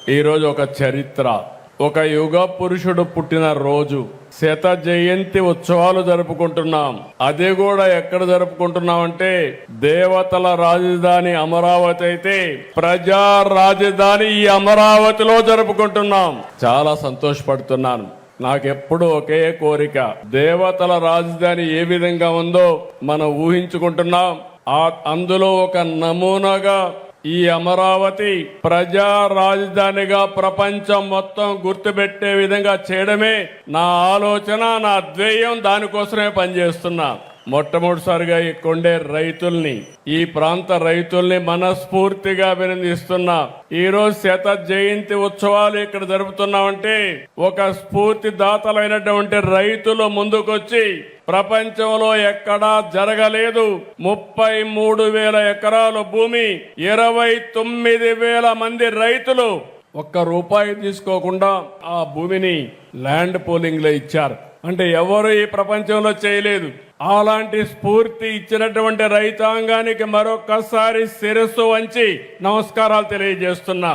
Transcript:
ఈరోజు ఒక చరిత్ర, ఒక యుగ పురుషుడు పుట్టిన రోజు, శత జయంతి ఉత్సవాలు జరుపుకుంటున్నాం. అది కూడా ఎక్కడ జరుపుకుంటున్నాం అంటే దేవతల రాజధాని అమరావతి అయితే ప్రజా రాజధాని ఈ అమరావతిలో జరుపుకుంటున్నాం. చాలా సంతోషపడుతున్నాను. నాకెప్పుడు ఒకే కోరిక, దేవతల రాజధాని ఏ విధంగా ఉందో మనం ఊహించుకుంటున్నాం. అందులో ఒక నమూనాగా ఈ అమరావతి ప్రజా రాజధానిగా ప్రపంచం మొత్తం గుర్తుపెట్టే విధంగా చేయడమే నా ఆలోచన, నా ధ్యేయం. దానికోసమే పనిచేస్తున్నా. మొట్టమొదటిసారిగా ఇక్కడే రైతుల్ని, ఈ ప్రాంత రైతుల్ని మనస్ఫూర్తిగా అభినందిస్తున్నా. ఈ రోజు శత జయంతి ఉత్సవాలు ఇక్కడ జరుపుతున్నామంటే ఒక స్ఫూర్తి దాతలైనటువంటి రైతులు ముందుకొచ్చి ప్రపంచంలో ఎక్కడా జరగలేదు. 33,000 ఎకరాల భూమి, 29,000 మంది రైతులు ఒక్క రూపాయి తీసుకోకుండా ఆ భూమిని ల్యాండ్ పూలింగ్ లో ఇచ్చారు. అంటే ఎవరు ఈ ప్రపంచంలో చేయలేదు. అలాంటి స్ఫూర్తి ఇచ్చినటువంటి రైతాంగానికి మరొకసారి శిరస్సు వంచి నమస్కారాలు తెలియజేస్తున్నా.